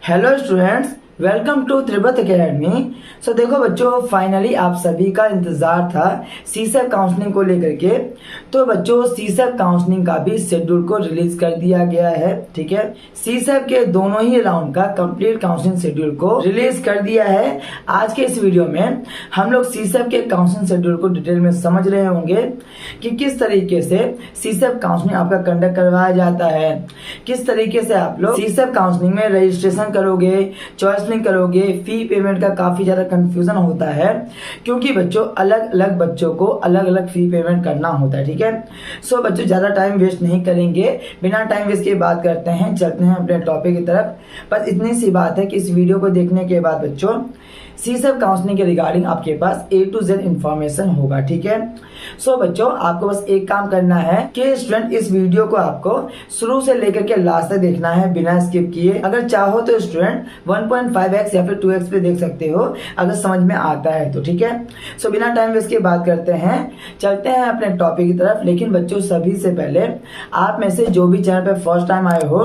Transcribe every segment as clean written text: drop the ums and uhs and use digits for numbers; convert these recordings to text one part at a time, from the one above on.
Hello students, welcome to Tribrat academy. So देखो बच्चों, finally आप सभी का इंतजार था सीसेट काउंसलिंग को लेकर के। तो बच्चों, सीसेट काउंसलिंग का भी शेड्यूल को रिलीज कर दिया गया है। ठीक है, सीसेट के दोनों ही राउंड का कंप्लीट काउंसलिंग शेड्यूल को रिलीज कर दिया है। आज के इस वीडियो में हम लोग सीसेट के काउंसलिंग शेड्यूल को डिटेल में समझ रहे होंगे कि किस तरीके से सीसेट काउंसलिंग आपका कंडक्ट करवाया जाता है, किस तरीके से आप लोग सीसेट काउंसलिंग में रजिस्ट्रेशन करोगे, चॉइस करोगे। फी पेमेंट का काफी ज्यादा कंफ्यूजन होता है क्योंकि बच्चों अलग अलग बच्चों को अलग अलग फी पेमेंट करना होता है। ठीक है, सो बच्चों ज्यादा टाइम वेस्ट नहीं करेंगे, बिना टाइम वेस्ट के बात करते हैं, चलते हैं अपने टॉपिक की तरफ। बस इतनी सी बात है कि इस वीडियो को देखने के बाद बच्चों सीसेट काउंसलिंग के रिगार्डिंग आपके पास A to Z इंफॉर्मेशन होगा। ठीक है, सो बच्चों आपको बस एक काम करना है कि स्टूडेंट इस वीडियो को आपको शुरू से लेकर के लास्ट तक देखना है बिना स्किप किए। अगर चाहो तो स्टूडेंट 1.5x या फिर 2x पे देख सकते हो अगर समझ में आता है तो। ठीक है, सो बिना टाइम वेस्ट के बात करते हैं, चलते हैं अपने टॉपिक की तरफ। लेकिन बच्चों सभी से पहले आप में से जो भी चैनल पे फर्स्ट टाइम आए हो,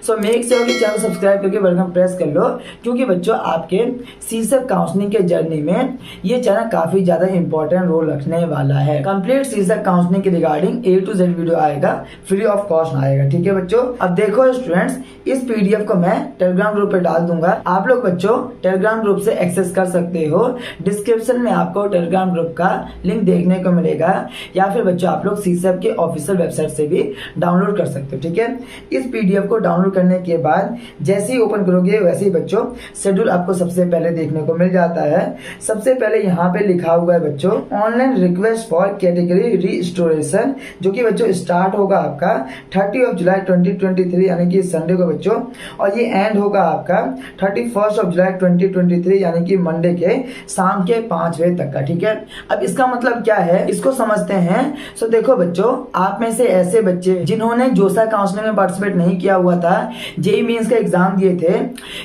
सो मेक श्योर कि चैनल सब्सक्राइब करके बेल आइकन प्रेस कर लो, क्योंकि बच्चों आपके सीसेट काउंसलिंग के जर्नी में ये चैनल काफी ज्यादा इंपॉर्टेंट रोल रखने वाला है। कंप्लीट सीसेट काउंसलिंग के regarding A to Z video आएगा, फ्री ऑफ कॉस्ट आएगा। ठीक है बच्चों, अब देखो स्टूडेंट्स, इस PDF को मैं टेलीग्राम ग्रुप पे डाल दूंगा। आप लोग बच्चों टेलीग्राम ग्रुप से एक्सेस कर सकते हो। डिस्क्रिप्शन में आपको टेलीग्राम ग्रुप का लिंक देखने को मिलेगा, या फिर बच्चों आप लोग सीसेट के ऑफिशियल वेबसाइट से भी डाउनलोड कर सकते हो। ठीक है, इस PDF को डाउनलोड करने के बाद जैसे ही ओपन करोगे वैसे ही बच्चों शेड्यूल आपको सबसे पहले देखने को मिल जाता है। सबसे पहले यहाँ पे लिखा हुआ है बच्चों online request for category restoration, जो कि बच्चों स्टार्ट होगा आपका 30 जुलाई 2023 यानी कि संडे को बच्चों, और ये एंड होगा आपका 31 जुलाई 2023 यानी कि मंडे के शाम के 5 बजे तक का। ठीक है, अब इसका मतलब क्या है इसको समझते हैं। सो देखो बच्चों, आप में से ऐसे बच्चे जिन्होंने जोसा काउंसलिंग में पार्टिसिपेट नहीं किया हुआ था, जेई मेंस का एग्जाम दिए थे,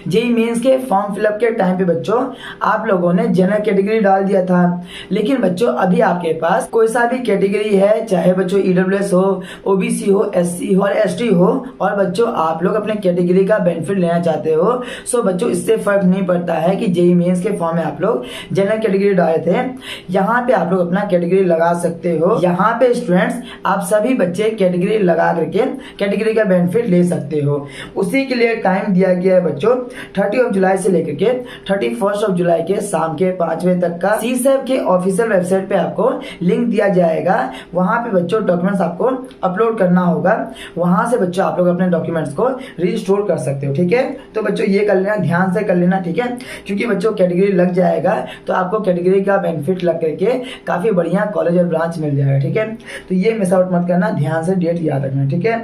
जेई मेंस के फॉर्म फिलअप के टाइम पे बच्चों आप लोगों ने जनरल कैटेगरी डाल दिया था। लेकिन बच्चों अभी आपके पास कोई सा भी कैटेगरी है, चाहे बच्चों EWS हो, OBC हो, SC हो और ST हो, और बच्चों आप लोग अपने कैटेगरी का बेनिफिट लेना चाहते हो, सो बच्चों इससे फर्क नहीं पड़ता है कि जेई मेंस के फॉर्म में आप लोग जनरल कैटेगरी डाले थे, यहाँ पे आप लोग अपना कैटेगरी लगा सकते हो। यहाँ पे स्टूडेंट्स आप सभी बच्चे कैटेगरी लगा करके कैटेगरी का बेनिफिट ले सकते हो। उसी के लिए टाइम दिया गया है बच्चों 30 जुलाई से लेकर के 31 जुलाई के शाम के 5 बजे तक का। सीसेट के ऑफिशियल वेबसाइट पे आपको लिंक दिया जाएगा, वहां पे बच्चों डॉक्यूमेंट्स आपको अपलोड करना होगा, वहां से बच्चों आप लोग अपने डॉक्यूमेंट्स को रिस्टोर कर सकते हो। ठीक है, तो बच्चों ये कर लेना, ध्यान से कर लेना। ठीक है, क्योंकि बच्चों कैटेगरी लग जाएगा तो आपको कैटेगरी का बेनिफिट लग करके काफी बढ़िया कॉलेज और ब्रांच मिल जाएगा। ठीक है, तो ये मिस आउट मत करना, ध्यान से डेट याद रखना। ठीक है,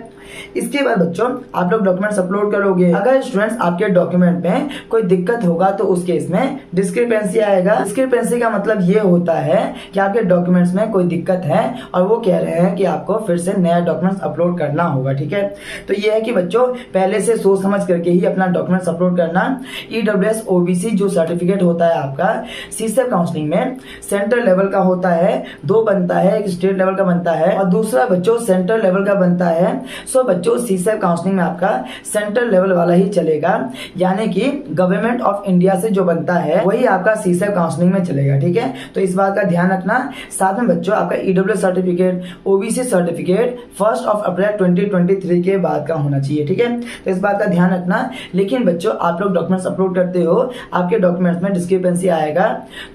इसके बाद बच्चों आप लोग डॉक्यूमेंट्स अपलोड करोगे। अगर स्टूडेंट्स आपके डॉक्यूमेंट में कोई दिक्कत होगा तो उस केस में डिस्क्रिपेंसी आएगा। डिस्क्रिपेंसी का मतलब ये होता है कि आपके डॉक्यूमेंट्स में कोई दिक्कत है और वो कह रहे हैं कि आपको फिर से नया डॉक्यूमेंट्स अपलोड करना होगा। ठीक है, तो ये है कि बच्चों पहले से सोच समझ करके ही अपना डॉक्यूमेंट्स अपलोड करना। EWS OBC जो सर्टिफिकेट होता है आपका सीसेट काउंसलिंग में सेंट्रल लेवल का होता है, 2 बनता है, एक स्टेट लेवल का बनता है और दूसरा बच्चों सेंट्रल लेवल का बनता है। सो बच्चों सीसेट काउंसलिंग में आपका सेंट्रल लेवल वाला ही चलेगा, यानी कि गवर्नमेंट ऑफ इंडिया से जो बनता है वही आपका सीसेट काउंसलिंग में चलेगा। ठीक है, तो इस बात का ध्यान रखना। साथ में बच्चों आपका EWS सर्टिफिकेट, OBC सर्टिफिकेट 1 अप्रैल 2023 के बाद का होना चाहिए। ठीक है, तो इस बात का ध्यान रखना। लेकिन बच्चों आप लोग डॉक्यूमेंट्स अपलोड करते हो, आपके डॉक्यूमेंट्स में डिस्क्रिपेंसी आएगा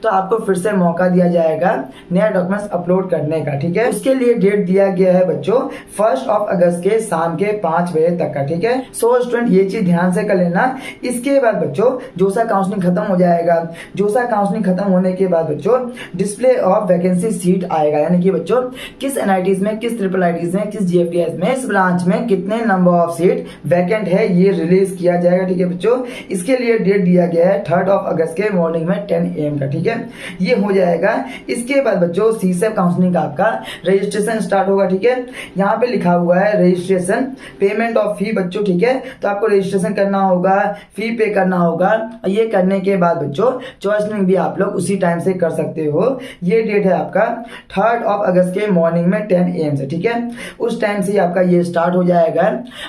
तो आपको फिर से मौका दिया जाएगा नया डॉक्यूमेंट्स अपलोड करने का। ठीक है, उसके लिए डेट दिया गया है बच्चों 1 अगस्त के शाम के 5 बजे तक का। ठीक है, सो स्टूडेंट ये चीज ध्यान से कर लेना। इसके बाद बच्चों जोसा काउंसलिंग खत्म हो जाएगा। जोसा काउंसलिंग खत्म होने के बाद बच्चों डिस्प्ले ऑफ वैकेंसी सीट आएगा, यानी कि बच्चों किस NITs में, किस ट्रिपल IITs में, किस GFTS में, इस ब्रांच में कितने नंबर ऑफ सीट वैकेंट है ये रिलीज किया जाएगा। ठीक है बच्चों, इसके लिए डेट दिया गया है 3 अगस्त के मॉर्निंग में 10 AM का। ठीक है, ये हो जाएगा। इसके बाद बच्चों सीसेट काउंसलिंग का आपका रजिस्ट्रेशन स्टार्ट होगा। ठीक है, यहाँ पे लिखा हुआ है रजिस्ट्रेशन रजिस्ट्रेशन पेमेंट ऑफ फी बच्चों, ठीक है। तो आपको रजिस्ट्रेशन करना होगा, फी पे करना होगा। ये करने के बाद बच्चों चॉइसलिंग भी आप लोग उसी टाइम से कर सकते हो। ये डेट है आपका 3 अगस्त के मॉर्निंग में 10 AM से, ठीक है। उस टाइम से आपका ये स्टार्ट हो जाएगा।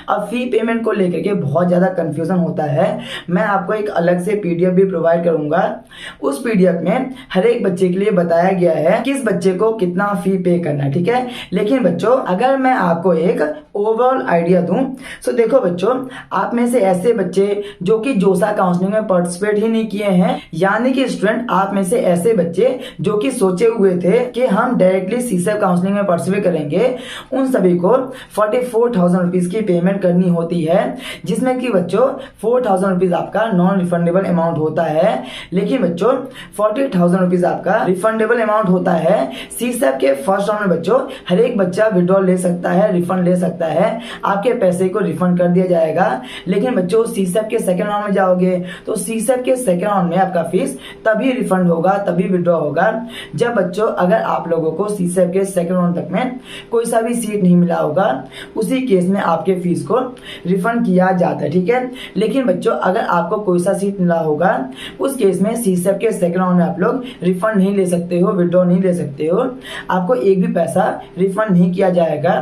अब फी पेमेंट को लेकर के बहुत ज्यादा कंफ्यूजन होता है। मैं आपको एक अलग से पीडीएफ भी प्रोवाइड करूंगा। उस पीडीएफ में हर एक बच्चे के लिए बताया गया है किस बच्चे को कितना फी पे करना है, ठीक है। लेकिन बच्चों अगर मैं आपको एक ओवरऑल आइडिया दूं तो देखो बच्चों, आप में से ऐसे बच्चे जो कि जोसा काउंसलिंग में पार्टिसिपेट ही नहीं किए हैं, यानी कि स्टूडेंट आप में से ऐसे बच्चे जो कि सोचे हुए थे कि हम डायरेक्टली सीसेप काउंसलिंग में पार्टिसिपेट करेंगे, उन सभी को 44,000 रुपीज की पेमेंट करनी होती है, जिसमें कि बच्चों 4,000 रुपीज आपका नॉन रिफंडेबल अमाउंट होता है। लेकिन बच्चों 40,000 रुपीज आपका रिफंडेबल अमाउंट होता है। सीसेप के फर्स्ट राउंड में बच्चों हर एक बच्चा विड्रॉल ले सकता है, रिफंड ले सकता है, आपके पैसे को रिफंड कर दिया जाएगा। लेकिन बच्चों सीसेप के सेकंड राउंड में जाओगे तो सीसेप के सेकंड राउंड में आपका फीस तभी रिफंड होगा, तभी विड्रॉ होगा जब बच्चों अगर आप लोगों को सीसेप के सेकंड राउंड तक में कोई सा भी सीट नहीं मिला होगा, उसी केस में आपके फीस को रिफंड किया जाता है, ठीक है। लेकिन बच्चों अगर आपको कोई सा सीट मिला होगा, उस केस में सीसेप के सेकंड राउंड में आप लोग रिफंड नहीं ले सकते हो, विड्रॉ नहीं ले सकते हो, आपको एक भी पैसा रिफंड नहीं किया जाएगा।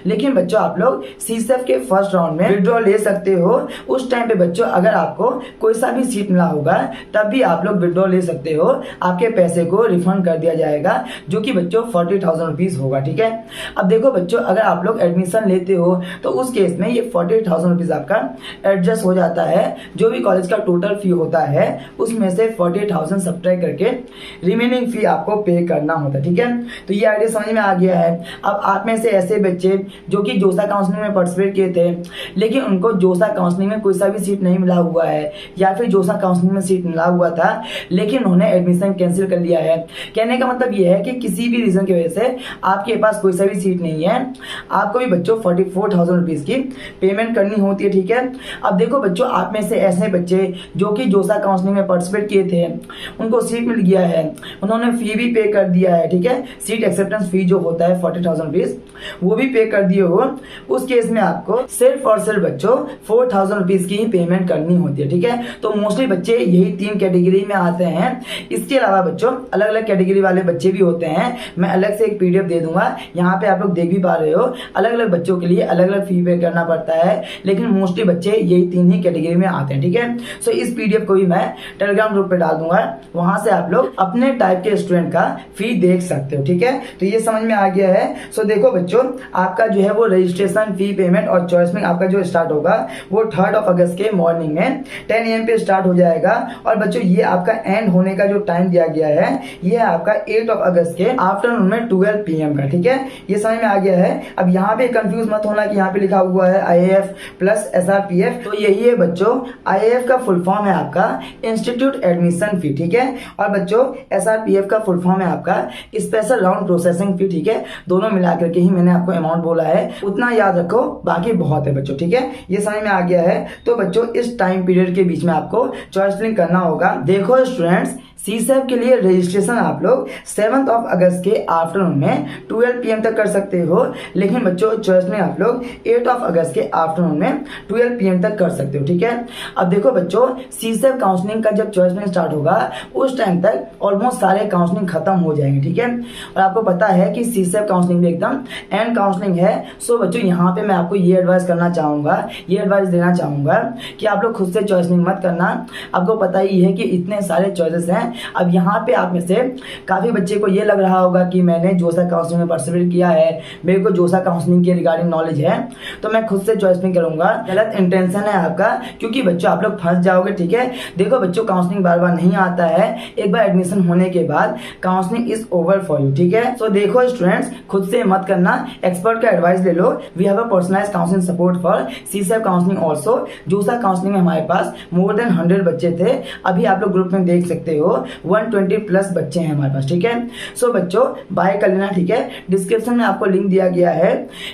लेकिन बच्चों आप लोग सीसेप के फर्स्ट राउंड में विड्रॉ ले सकते हो। उस टाइम पे बच्चों अगर आपको कोई सा भी सीट मिला होगा तब भी आप लोग विड्रॉ ले सकते हो, आपके पैसे को रिफंड कर दिया जाएगा, जो कि बच्चों 40,000 रुपीज होगा, ठीक है। अब देखो बच्चों अगर आप लोग एडमिशन लेते हो तो उस केस में ये 40,000 रुपीज आपका एडजस्ट हो जाता है। जो भी कॉलेज का टोटल फी होता है उसमें से 40,000 सब्ट्रैक्ट करके रिमेनिंग फी आपको पे करना होता है, ठीक है। तो ये आइडिया समझ में आ गया है। अब आप में से ऐसे बच्चे जो कि जोसा काउंसलिंग में पार्टिसिपेट किए थे, लेकिन उनको जोसा काउंसलिंग में कोई सा भी सीट नहीं मिला हुआ है, या फिर जोसा काउंसलिंग में सीट मिला हुआ था लेकिन उन्होंने एडमिशन कैंसिल कर लिया है। कहने का मतलब ये है कि किसी भी रीजन की वजह से आपके पास कोई सा भी सीट नहीं है, आपको भी बच्चों 44,000 रुपीज की पेमेंट करनी होती है, ठीक है। अब देखो बच्चों आप में से ऐसे बच्चे जो कि जोसा काउंसलिंग में पार्टिसिपेट किए थे, उनको सीट मिल गया है, उन्होंने फी भी पे कर दिया है, ठीक है। सीट एक्सेप्टेंस फी जो होता है 40,000 रुपीज वो भी पे कर दिए हो, उस केस में आपको सिर्फ और सिर्फ बच्चों 4,000 रुपीज की ही पेमेंट करनी होती है, ठीक है। तो मोस्टली बच्चे यही 3 कैटेगरी में आते हैं। इसके अलावा बच्चों अलग अलग कैटेगरी वाले बच्चे भी होते हैं, मैं अलग से एक पीडीएफ दे दूंगा, यहाँ पे आप लोग देख भी पा रहे हो। अलग अलग बच्चों के लिए अलग अलग फी पे करना पड़ता है, लेकिन मोस्टली बच्चे यही 3 ही कैटेगरी में आते हैं, ठीक है। सो इस पीडीएफ को भी मैं टेलीग्राम ग्रुप पे डाल दूंगा, वहां से आप लोग अपने टाइप के स्टूडेंट का फी देख सकते हो, ठीक है। तो ये समझ में आ गया है। सो देखो बच्चों आपका जो है वो रजिस्ट्रेशन फी पेमेंट और चॉइसलिंग आपका जो स्टार्ट होगा वो 3 अगस्त के मॉर्निंग में 10 AM पे स्टार्ट हो जाएगा। और बच्चों ये आपका एंड होने का जो टाइम दिया गया है ये है आपका 8 अगस्त के आफ्टरनून में 12 PM का, ठीक है। ये समझ में आ गया है। अब यहाँ पे कंफ्यूज मत होना कि यहाँ पे लिखा हुआ है IAF प्लस SRPF, तो यही है बच्चों। IAF का फुल फॉर्म है आपका इंस्टीट्यूट एडमिशन फी, ठीक है। और बच्चों SRPF का फुल फॉर्म है आपका स्पेशल राउंड प्रोसेसिंग फी, ठीक है। दोनों मिलाकर के ही मैंने आपको अमाउंट बोला है, उतना याद रखो, बाकी बहुत है बच्चों, ठीक है। ये समझ में आ गया है। तो बच्चों इस टाइम पीरियड के बीच में आपको चॉइसलिंग करना होगा। देखो स्टूडेंट्स सीसेप के लिए रजिस्ट्रेशन आप लोग 7 अगस्त के आफ्टरनून में 12 PM तक कर सकते हो, लेकिन बच्चों चॉइसलिंग आप लोग 8 अगस्त के आफ्टरनून में 12 PM तक कर सकते हो, ठीक है। अब देखो बच्चों सीसेप काउंसलिंग का जब चॉइसलिंग स्टार्ट होगा उस टाइम तक ऑलमोस्ट सारे काउंसलिंग खत्म हो जाएंगे, ठीक है। और आपको पता है कि सीसेप काउंसलिंग भी एकदम एंड काउंसलिंग है। सो बच्चों यहाँ पे मैं आपको ये एडवाइस करना चाहूंगा, ये एडवाइस देना चाहूंगा कि आप लोग खुद से चॉइसलिंग मत करना। आपको पता ही है कि इतने सारे चॉइसेस हैं। अब यहाँ पे आप में से काफी बच्चे को ये लग रहा होगा कि मैंने जोसा काउंसलिंग में पार्टिसिपेट किया है, मेरे को जोसा काउंसलिंग के रिगार्डिंग नॉलेज है, तो मैं खुद से चॉइसलिंग करूंगा। गलत इंटेंशन है आपका, क्योंकि बच्चों आप लोग फंस जाओगे, ठीक है। देखो बच्चों काउंसलिंग बार बार नहीं आता है, एक बार एडमिशन होने के बाद counselling is over for you, ठीक है। सो देखो स्टूडेंट्स खुद से मत करना, एक्सपर्ट का एडवाइस ले लो। We have a personalized counselling support for CSAB counselling also. JoSAA counselling में हमारे पास मोर देन 100 बच्चे थे, अभी आप लोग ग्रुप में देख सकते हो 120+ बच्चे हैं हमारे पास, ठीक है। सो बच्चों बाय कर लेना, ठीक है। डिस्क्रिप्शन में आपको लिंक दिया गया है,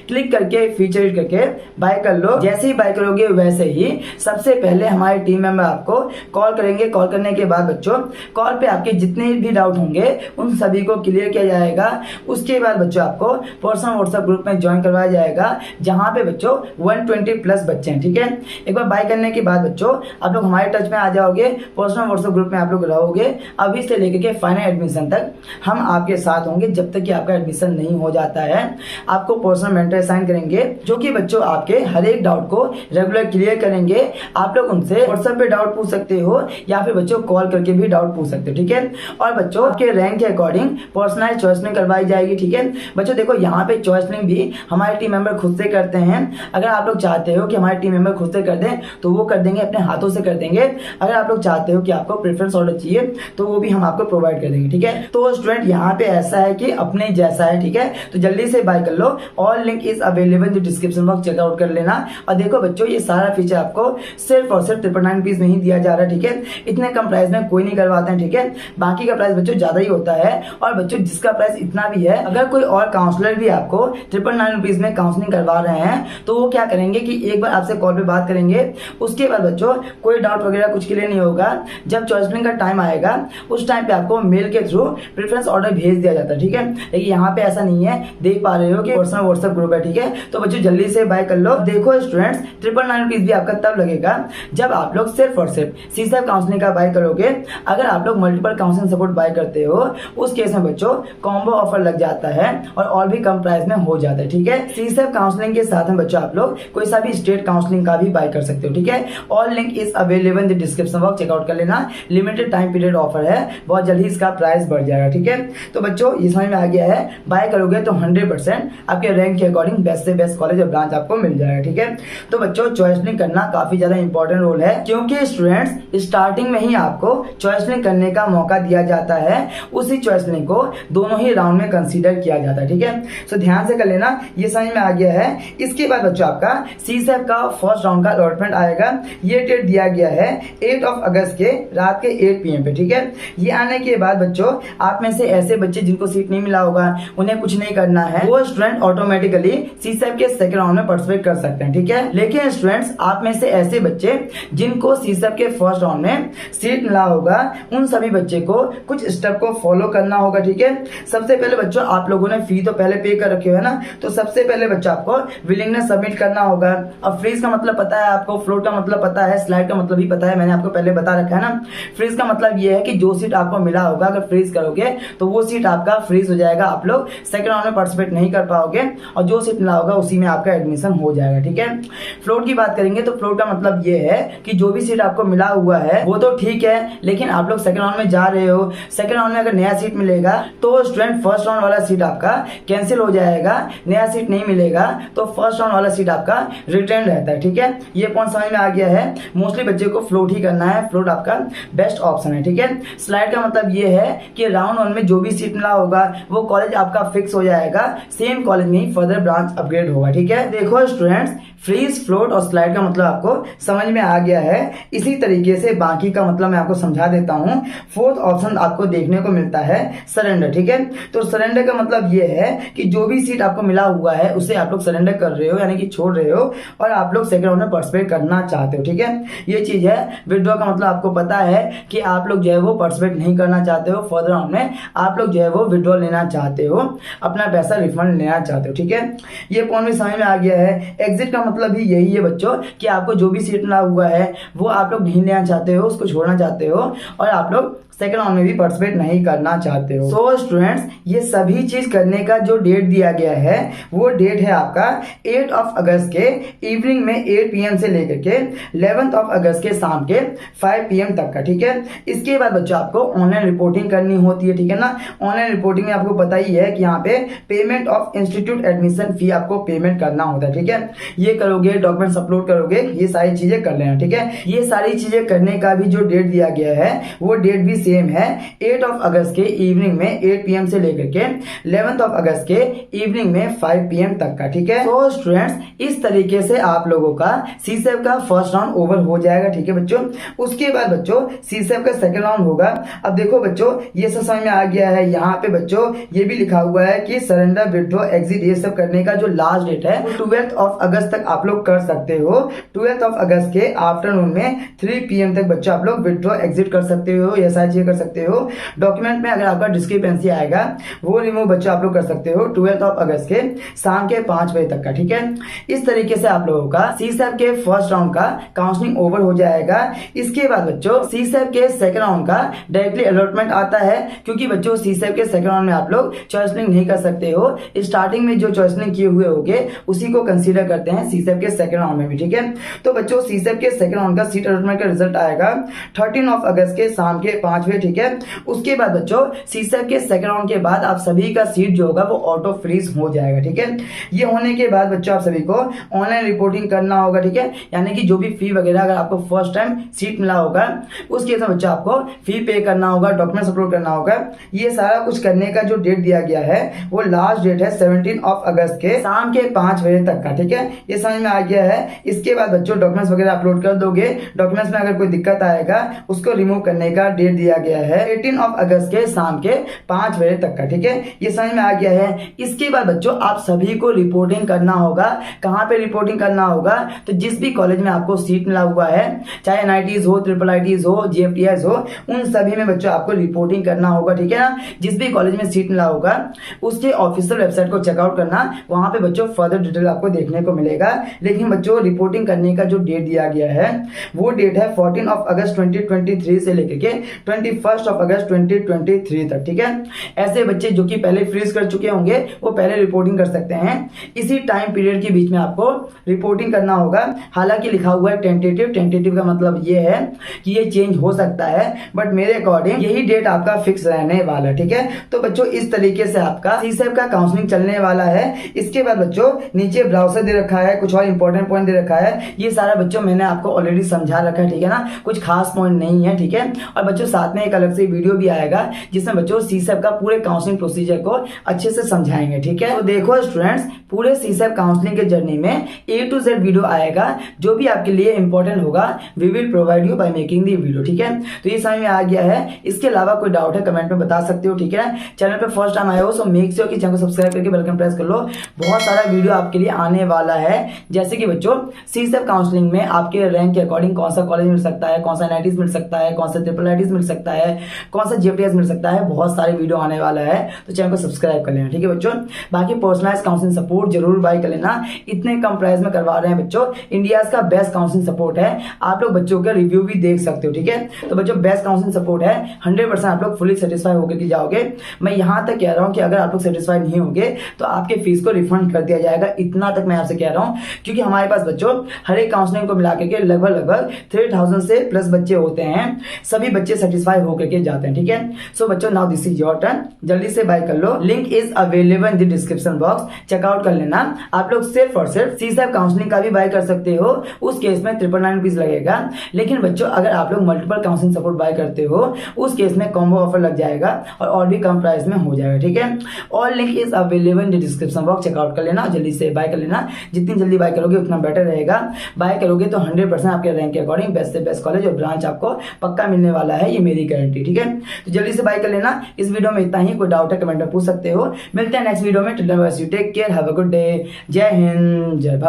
क्लिक करके फीचर करके बाय कर लो। जैसे ही बाय करोगे वैसे ही सबसे पहले हमारे टीम मेंबर आपको कॉल करेंगे। कॉल करने के बाद बच्चों कॉल पे आपके जितने भी डाउट होंगे उन सभी को क्लियर किया जाएगा। उसके बाद बच्चों आपको पर्सनल व्हाट्सएप ग्रुप में ज्वाइन करवाया जाएगा, जहाँ पे बच्चों 120 प्लस बच्चे हैं। ठीक है, एक बार बाय करने के बाद बच्चों आप लोग हमारे टच में आ जाओगे, पर्सनल व्हाट्सएप ग्रुप में आप लोग रहोगे। अभी से लेकर के फाइनल एडमिशन तक हम आपके साथ होंगे, जब तक कि आपका एडमिशन नहीं हो जाता है। आपको पर्सनल मेंटर असाइन करेंगे, जो कि बच्चों आपके हर एक डाउट को रेगुलर क्लियर करेंगे। आप लोग उनसे व्हाट्सएप पे डाउट पूछ सकते हो या फिर बच्चों कॉल करके भी डाउट पूछ सकते हो। ठीक है, और बच्चों आपके रैंक के अकॉर्डिंग पर्सनलाइज चॉइसलिंग करवाई जाएगी। ठीक है बच्चों, देखो यहाँ पे चॉइसलिंग भी हमारे टीम मेंबर खुद से करते हैं। अगर आप लोग चाहते हो कि हमारे टीम मेंबर खुद से कर दें तो वो कर देंगे, अपने हाथों से कर देंगे। अगर आप लोग चाहते हो कि आपको प्रेफरेंस ऑर्डर चाहिए तो वो भी हम आपको प्रोवाइड कर देंगे। ठीक है, तो स्टूडेंट यहाँ पे ऐसा है कि अपने जैसा है। ठीक है, तो जल्दी से बाय कर लो। All link is available in description box, checkout कर लेना। और देखो बच्चों ये सारा फीचर आपको सिर्फ और सिर्फ 999 रुपीज में ही दिया जा रहा है। ठीक है, इतने कम प्राइस में कोई नहीं करवाते हैं। ठीक है, बाकी का प्राइस बच्चों ज्यादा ही होता है। और बच्चों जिसका प्राइस इतना भी है, अगर कोई और काउंसलर भी आपको 999 रुपीज में काउंसलिंग करवा रहे हैं तो वो क्या करेंगे कि एक बार आपसे कॉल पे बात करेंगे, उसके बाद बच्चों कोई डाउट वगैरह कुछ क्लियर नहीं होगा। जब चॉइसलिंग का टाइम आएगा उस टाइम पे आपको मेल के थ्रू प्रेफरेंस ऑर्डर भेज दिया जाता है। ठीक है, लेकिन यहाँ पे ऐसा नहीं है, देख पा रहे हो कि पर्सनल व्हाट्सएप ग्रुप है। ठीक है, तो बच्चों जल्दी से बाय कर लो। देखो स्टूडेंट्स 999 रुपीज भी आपका तब लगेगा जब आप लोग सिर्फ और सिर्फ सीसेप काउंसलिंग का बाय करोगे। अगर आप लोग मल्टीपल काउंसलिंग सपोर्ट बाय करते हो उस केस में बच्चों कॉम्बो ऑफर लग जाता है और भी कम प्राइस में हो जाता है। ठीक है, सीसेप काउंसलिंग के साथ में बच्चों आप लोग कोई सा भी स्टेट काउंसलिंग का भी बाय कर सकते हो। ठीक है, all link is available in the description box, checkout कर लेना। लिमिटेड टाइम पीरियड ऑफर है, बहुत जल्दी इसका प्राइस बढ़ जाएगा। ठीक है, तो बच्चों ये समझ में आ गया है, बाय करोगे तो 100% आपके रैंक के अकॉर्डिंग बेस्ट से बेस्ट कॉलेज और ब्रांच आपको मिल जाएगा। ठीक है, तो बच्चों चॉइसलिंग करना काफी ज्यादा इंपॉर्टेंट रोल है, क्योंकि स्टूडेंट्स स्टार्टिंग में ही आपको चॉइसलिंग करने का मौका दिया जाता है। उसी चॉइसलिंग को दोनों ही राउंड में कंसीडर किया जाता है। ठीक है, तो ध्यान से कर लेना, ये समझ में आ गया है। इसके बाद बच्चों आपका सीसेप का फर्स्ट राउंड का अलॉटमेंट आएगा। ये डेट दिया गया है 8 अगस्त के रात के 8 PM पे। ठीक है, ये आने के बाद बच्चों आप में से ऐसे बच्चे जिनको सीट नहीं मिला होगा, उन्हें कुछ नहीं करना है, वो स्टूडेंट ऑटोमेटिकली सीसेप के सेकंड राउंड में पार्टिसिपेट कर सकते हैं। ठीक है, लेकिन स्टूडेंट्स आप में से ऐसे बच्चे जिनको सीसेप के फर्स्ट राउंड में सीट मिला होगा, उन सभी बच्चे को कुछ स्टेप को फॉलो करना होगा। ठीक है, सबसे पहले बच्चों आप लोगों ने फी तो पहले पे कर रखे हो है ना, तो सबसे पहले बच्चों आपको विलिंगनेस सबमिट करना होगा। अब फ्रीज का मतलब पता है आपको, फ्लोट का मतलब पता है, स्लाइड का मतलब भी पता है, मैंने आपको पहले बता रखा है ना। फ्रीज का मतलब ये है कि जो सीट आपको मिला होगा अगर फ्रीज करोगे तो वो सीट आपका फ्रीज हो जाएगा, आप लोग सेकंड राउंड में पार्टिसिपेट नहीं कर पाओगे और जो सीट मिला होगा उसी में आपका एडमिशन हो जाएगा। ठीक है, फ्लोट की बात करेंगे तो फ्लोट का मतलब ये है कि जो भी सीट आपको मिला हुआ है वो तो ठीक है, लेकिन आप लोग सेकंड राउंड में जा रहे हो, सेकंड राउंड में अगर नया सीट मिलेगा तो स्टूडेंट फर्स्ट राउंड वाला सीट आपका कैंसिल हो जाएगा, नया सीट नहीं मिलेगा तो फर्स्ट राउंड वाला सीट आपका रिटर्न रहता है। ठीक है, ये पॉइंट समझ में आ गया है। मोस्टली बच्चे को फ्लोट ही करना है, फ्लोट आपका बेस्ट ऑप्शन है। ठीक है, स्लाइड का मतलब ये है कि राउंड 1 में जो भी सीट मिला होगा वो कॉलेज आपका फिक्स हो जाएगा, सेम कॉलेज में ही फर्दर ब्रांच अपग्रेड होगा। ठीक है, देखो स्टूडेंट्स फ्रीज, फ्लोट और स्लाइड का मतलब आपको समझ में आ गया है। इसी तरीके से बाकी का मतलब मैं आपको समझा देता हूं। फोर्थ ऑप्शन आपको देखने को मिलता है सरेंडर। ठीक है, तो सरेंडर का मतलब ये है कि जो भी सीट आपको मिला हुआ है उसे आप लोग सरेंडर कर रहे हो, यानी कि छोड़ रहे हो और आप लोग सेकंड राउंड में पार्टिसिपेट करना चाहते हो। ठीक है, ये चीज है। विड्रॉ का मतलब आपको पता है कि आप लोग जो है वो पार्टिसिपेट नहीं करना चाहते हो, फर्दर राउंड में आप लोग जो है वो विड्रॉ लेना चाहते हो, अपना पैसा रिफंड लेना चाहते हो। ठीक है, ये पॉइंट भी समझ में आ गया है। एग्जिट का मतलब भी यही है बच्चों कि आपको जो भी सीट मिला हुआ है वो आप लोग नहीं लेना चाहते हो, उसको छोड़ना चाहते हो और आप लोग सेकंड राउंड में भी पार्टिसिपेट नहीं करना चाहते हो। सो स्टूडेंट्स ये सभी चीज करने का जो डेट दिया गया है वो डेट है आपका 8 अगस्त के इवनिंग में 8 PM से लेकर के 11 अगस्त के शाम के 5 PM तक का। ठीक है, इसके बाद बच्चों आपको ऑनलाइन रिपोर्टिंग करनी होती है। ठीक है ना, ऑनलाइन रिपोर्टिंग में आपको पता ही है कि यहाँ पे payment of institute admission fee आपको पेमेंट करना होता है। ठीक है, ये करोगे, डॉक्यूमेंट्स अपलोड करोगे, ये सारी चीजें कर लेना। ठीक है, ये सारी चीजें करने का भी जो डेट दिया गया है वो डेट भी सेम है, 8 अगस्त के इवनिंग में 8 PM से लेकर के 11 अगस्त के इवनिंग में 5 PM तक का। ठीक है, तो स्टूडेंट्स इस तरीके से आप लोगों का सीसेप का फर्स्ट राउंड ओवर हो जाएगा। ठीक है बच्चों, उसके बाद बच्चों सीसेप का सेकंड राउंड होगा। अब देखो बच्चों ये सब समझ में आ गया है। यहाँ पे बच्चों ये भी लिखा हुआ है कि सरेंडर, विड्रॉ, एग्जिट ये सब करने का जो लास्ट डेट है 12 अगस्त तक आप लोग कर सकते हो। 12 अगस्त के आफ्टरनून में 3 PM तक बच्चों आप लोग विड्रॉ, एग्जिट कर सकते हो, ये सारी ये कर सकते हो, डॉक्यूमेंट में अगर आपका डिस्क्रिपेंसी आएगा वो रिमूव बच्चों आप लोग कर सकते हो 12 अगस्त के शाम के 5 बजे तक का। ठीक है, इस तरीके से आप लोगों का सीसैप के फर्स्ट राउंड का काउंसलिंग ओवर हो जाएगा। इसके बाद बच्चों सीसैप के सेकंड राउंड का डायरेक्टली अलॉटमेंट आता है, क्योंकि बच्चों सीसैप के सेकंड राउंड में आप लोग चॉइसलिंग नहीं कर सकते हो, स्टार्टिंग में जो चॉइसलिंग किए हुए होंगे उसी को कंसीडर करते हैं सीसैप के सेकंड राउंड में भी। ठीक है, तो बच्चों सीसैप के सेकंड राउंड का सीट अलॉटमेंट का रिजल्ट आएगा 13 अगस्त के शाम के 5 बजे। ठीक है, उसके बाद बच्चों सीसैप के सेकंड राउंड के बाद आप सभी का सीट जो होगा वो ऑटो फ्रीज हो जाएगा। ठीक है, ये होने के बाद बच्चों आप सभी को ऑनलाइन रिपोर्टिंग करना होगा। ठीक है, यानी कि जो भी फी वगैरह अगर आपको फर्स्ट टाइम सीट मिला होगा उस केस में बच्चों आपको फी पे करना होगा, डॉक्यूमेंट्स अपलोड करना होगा। ये सारा कुछ करने का जो डेट दिया गया है वो लास्ट डेट है 17 अगस्त के शाम के 5 बजे तक का। ठीक है, ये समझ में आ गया है। इसके बाद बच्चों डॉक्यूमेंट्स वगैरह अपलोड कर दोगे, डॉक्यूमेंट्स में अगर कोई दिक्कत आएगा उसको रिमूव करने का डेट दिया गया है 18 अगस्त के शाम के 5 बजे तक का। ठीक है, ये समझ में आ गया है। इसके बाद बच्चों आप सभी को रिपोर्टिंग करना होगा। कहां पे रिपोर्टिंग करना होगा? तो जिस भी कॉलेज में आपको सीट मिला हुआ है, चाहे एनआईटीज हो, ट्रिपल आईटीज हो, जीएफटीएस हो, उन सभी में बच्चों आपको रिपोर्टिंग करना होगा। ठीक है ना, जिस भी कॉलेज में सीट मिला होगा उसके ऑफिशियल वेबसाइट को चेकआउट करना, वहां पे बच्चों फर्दर डिटेल आपको देखने को मिलेगा। लेकिन बच्चों रिपोर्टिंग करने का जो डेट दिया गया है वो डेट है 14 अगस्त 2023 से लेकर के 21 अगस्त 2023 तक। ठीक है, ऐसे बच्चे जो कि पहले फ्रीज कर चुके होंगे वो पहले रिपोर्टिंग कर सकते हैं। इसी टाइम पीरियड के बीच में आपको रिपोर्टिंग करना होगा। हालांकि लिखा हुआ है टेंटेटिव का मतलब ये है कि ये चेंज हो सकता है, बट मेरे अकॉर्डिंग यही डेट आपका फिक्स रहने वाला है। ठीक है, तो बच्चों इस तरीके से आपका सीसैप का काउंसलिंग चलने वाला है। इसके बाद बच्चों नीचे ब्राउजर दे रखा है, कुछ और इंपॉर्टेंट पॉइंट दे रखा है। ये सारा बच्चों मैंने आपको ऑलरेडी समझा रखा है। ठीक है ना, कुछ खास पॉइंट नहीं है। ठीक है, और बच्चों साथ में एक अलग से वीडियो भी आएगा जिसमें बच्चों सीसैप का पूरे काउंसलिंग प्रोसीजर को अच्छे से समझाएंगे। ठीक है, तो देखो स्टूडेंट्स, पूरे सीसैप काउंसलिंग के जर्नी में A to Z वीडियो आएगा, जो भी आपके लिए इंपॉर्टेंट होगा we will provide you by making the video. ठीक है, तो ये समझ में आ गया है। इसके अलावा कोई डाउट है कमेंट में बता सकते हो। ठीक है, चैनल पे फर्स्ट टाइम आए हो सो मेक श्योर कि चैनल को सब्सक्राइब करके बेल आइकन प्रेस कर लो। बहुत सारा वीडियो आपके लिए आने वाला है, जैसे कि बच्चों सीसैप काउंसलिंग में आपके रैंक के अकॉर्डिंग कौन सा कॉलेज मिल सकता है, कौन सा एनआईटीज मिल सकता है, कौन सा ट्रिपल आईटीज मिल सकता है, कौन सा जीएफटीएस मिल सकता है। बहुत सारे वीडियो आने वाला है, तो चैनल को सब्सक्राइब कर लेना। ठीक है बच्चों, बाकी पर्सनलाइज काउंसलिंग सपोर्ट जरूर बाय कर लेना। इतने कम प्राइस में करवा रहे हैं बच्चों, इंडिया का बेस्ट काउंसलिंग सपोर्ट है। आप लोग बच्चों का रिव्यू भी देख सकते हो। ठीक है, तो बच्चों बेस्ट काउंसलिंग सपोर्ट है, 100% आप लोग फुली सेटिस्फाई होकर के जाओगे। मैं यहां तक कह रहा हूं कि अगर आप लोग सेटिस्फाई नहीं होंगे तो आपके फीस को रिफंड कर दिया जाएगा। इतना तक मैं आपसे कह रहा हूं, क्योंकि हमारे पास बच्चों हर एक काउंसलिंग को मिला के लगभग 3000 से प्लस बच्चे होते हैं। सभी बच्चे सेटिस्फाई होकर के जाते हैं। ठीक है, सो बच्चों now this is your turn, जल्दी से बाय कर लो। Link is available in the description box, checkout कर लेना। आप लोग सिर्फ और सिर्फ सीसैप काउंसलिंग का भी बाय कर सकते हो, उस केस में 999 रुपीज लगेगा। लेकिन बच्चों अगर आप लोग मल्टीपल काउंसलिंग सपोर्ट बाय करते हो उस केस में कॉम्बो ऑफर लग जाएगा और भी कम प्राइस में हो जाएगा। ठीक है, all link is available in the description box, checkout कर लेना, जल्दी से बाय कर लेना। जितनी जल्दी बाय करोगे उतना बेटर रहेगा। बाय करोगे तो 100% आपके रैंक के अकॉर्डिंग बेस्ट से बेस्ट कॉलेज और ब्रांच आपको पक्का मिलने वाला है, ये मेरी गारंटी। ठीक है, तो जल्दी से बाय कर लेना। इस वीडियो में इतना ही, कोई डाउट है कमेंट में पूछ सकते हो। मिलते हैं नेक्स्ट वीडियो में। Take care, have a good day. जय हिंद, जय भारत।